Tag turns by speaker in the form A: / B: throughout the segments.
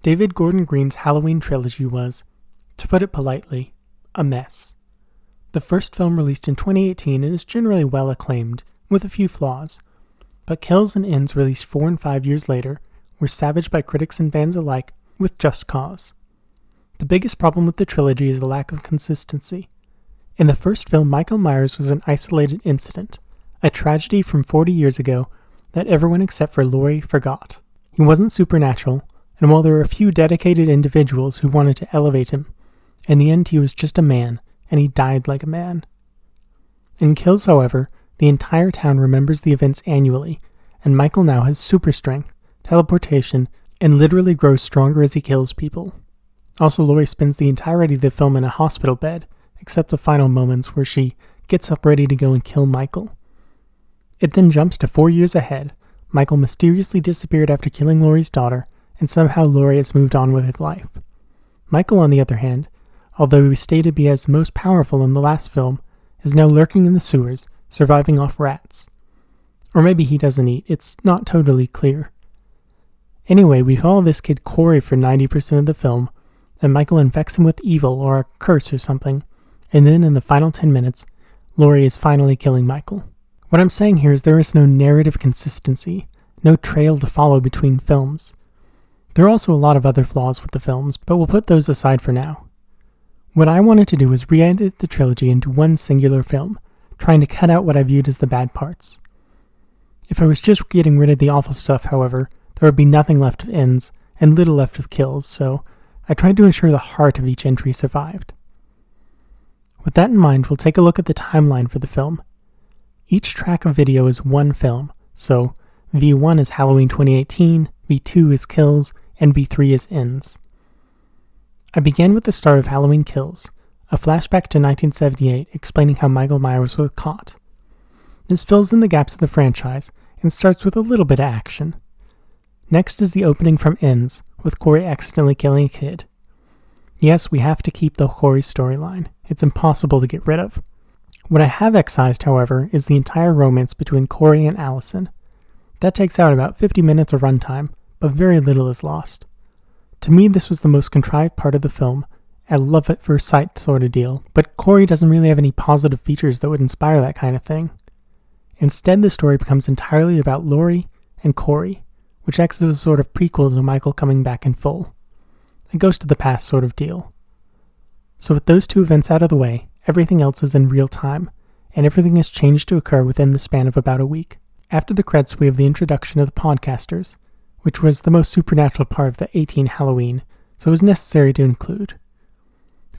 A: David Gordon Green's Halloween trilogy was, to put it politely, a mess. The first film released in 2018 and is generally well acclaimed, with a few flaws, but Kills and Ends released 4 and 5 years later were savaged by critics and fans alike with just cause. The biggest problem with the trilogy is the lack of consistency. In the first film, Michael Myers was an isolated incident, a tragedy from 40 years ago that everyone except for Laurie forgot. He wasn't supernatural, and while there were a few dedicated individuals who wanted to elevate him, in the end he was just a man, and he died like a man. In Kills, however, the entire town remembers the events annually, and Michael now has super strength, teleportation, and literally grows stronger as he kills people. Also, Laurie spends the entirety of the film in a hospital bed, except the final moments where she gets up ready to go and kill Michael. It then jumps to 4 years ahead. Michael mysteriously disappeared after killing Laurie's daughter, and somehow Laurie has moved on with his life. Michael, on the other hand, although he was stated to be as most powerful in the last film, is now lurking in the sewers, surviving off rats. Or maybe he doesn't eat, it's not totally clear. Anyway, we follow this kid Corey for 90% of the film, and Michael infects him with evil or a curse or something, and then in the final 10 minutes, Laurie is finally killing Michael. What I'm saying here is there is no narrative consistency, no trail to follow between films. There are also a lot of other flaws with the films, but we'll put those aside for now. What I wanted to do was re-edit the trilogy into one singular film, trying to cut out what I viewed as the bad parts. If I was just getting rid of the awful stuff, however, there would be nothing left of Ends and little left of Kills, so I tried to ensure the heart of each entry survived. With that in mind, we'll take a look at the timeline for the film. Each track of video is one film, so V1 is Halloween 2018, V2 is Kills, and V3 is Ends. I began with the start of Halloween Kills, a flashback to 1978 explaining how Michael Myers was caught. This fills in the gaps of the franchise and starts with a little bit of action. Next is the opening from Ends, with Corey accidentally killing a kid. Yes, we have to keep the Corey storyline. It's impossible to get rid of. What I have excised, however, is the entire romance between Corey and Allison. That takes out about 50 minutes of runtime, but very little is lost. To me, this was the most contrived part of the film, a love at first sight sort of deal, but Corey doesn't really have any positive features that would inspire that kind of thing. Instead, the story becomes entirely about Laurie and Corey, which acts as a sort of prequel to Michael coming back in full. A ghost of the past sort of deal. So with those two events out of the way, everything else is in real time, and everything has changed to occur within the span of about a week. After the credits, we have the introduction of the podcasters, which was the most supernatural part of the 18 Halloween, so it was necessary to include.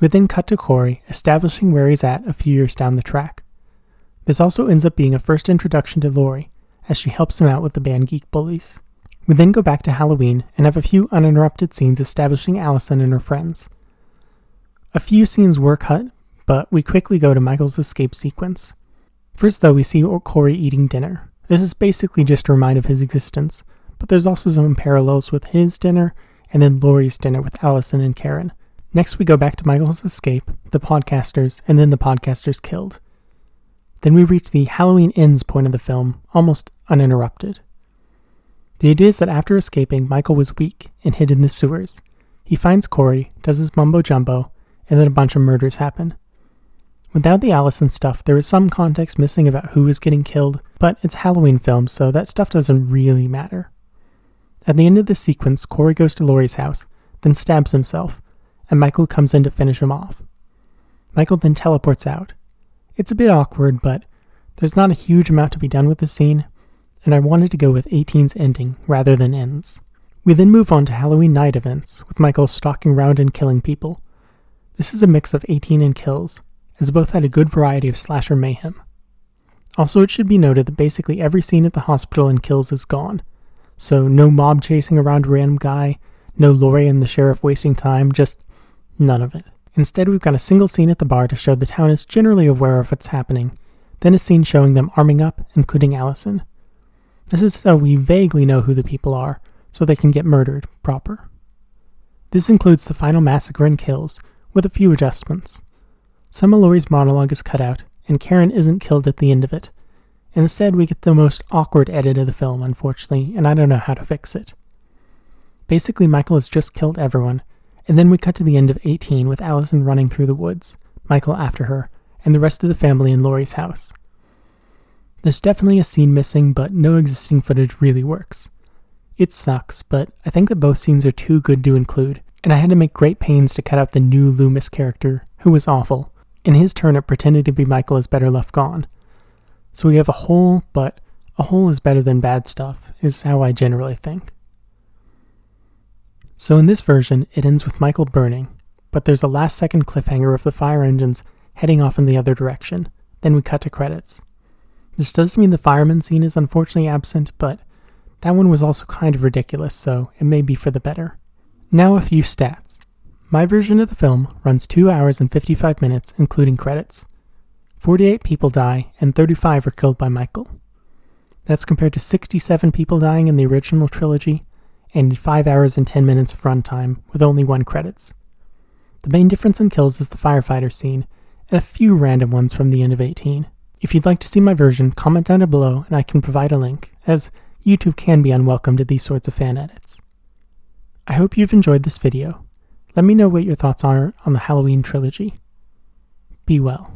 A: We then cut to Corey, establishing where he's at a few years down the track. This also ends up being a first introduction to Laurie, as she helps him out with the band Geek Bullies. We then go back to Halloween and have a few uninterrupted scenes establishing Allison and her friends. A few scenes were cut, but we quickly go to Michael's escape sequence. First though, we see Corey eating dinner. This is basically just a reminder of his existence, but there's also some parallels with his dinner and then Laurie's dinner with Allison and Karen. Next we go back to Michael's escape, the podcasters, and then the podcasters killed. Then we reach the Halloween Ends point of the film, almost uninterrupted. The idea is that after escaping, Michael was weak and hid in the sewers. He finds Corey, does his mumbo-jumbo, and then a bunch of murders happen. Without the Allison stuff, there is some context missing about who is getting killed, but it's Halloween film, so that stuff doesn't really matter. At the end of the sequence, Corey goes to Laurie's house, then stabs himself, and Michael comes in to finish him off. Michael then teleports out. It's a bit awkward, but there's not a huge amount to be done with the scene, and I wanted to go with 18's ending rather than Ends. We then move on to Halloween night events, with Michael stalking around and killing people. This is a mix of 18 and Kills, as both had a good variety of slasher mayhem. Also, it should be noted that basically every scene at the hospital in Kills is gone, so no mob chasing around a random guy, no Laurie and the sheriff wasting time, just none of it. Instead, we've got a single scene at the bar to show the town is generally aware of what's happening, then a scene showing them arming up, including Allison. This is so we vaguely know who the people are, so they can get murdered proper. This includes the final massacre and Kills, with a few adjustments. Some of Laurie's monologue is cut out, and Karen isn't killed at the end of it. Instead, we get the most awkward edit of the film, unfortunately, and I don't know how to fix it. Basically, Michael has just killed everyone, and then we cut to the end of 18 with Allison running through the woods, Michael after her, and the rest of the family in Laurie's house. There's definitely a scene missing, but no existing footage really works. It sucks, but I think that both scenes are too good to include, and I had to make great pains to cut out the new Loomis character, who was awful. In his turn, it pretended to be Michael is better left gone. So we have a whole, but a whole is better than bad stuff, is how I generally think. So in this version, it ends with Michael burning, but there's a last-second cliffhanger of the fire engines heading off in the other direction. Then we cut to credits. This does mean the fireman scene is unfortunately absent, but that one was also kind of ridiculous, so it may be for the better. Now a few stats. My version of the film runs 2 hours and 55 minutes, including credits. 48 people die, and 35 are killed by Michael. That's compared to 67 people dying in the original trilogy, and 5 hours and 10 minutes of runtime, with only 1 credits. The main difference in kills is the firefighter scene, and a few random ones from the end of 18. If you'd like to see my version, comment down below and I can provide a link, as YouTube can be unwelcome to these sorts of fan edits. I hope you've enjoyed this video. Let me know what your thoughts are on the Halloween trilogy. Be well.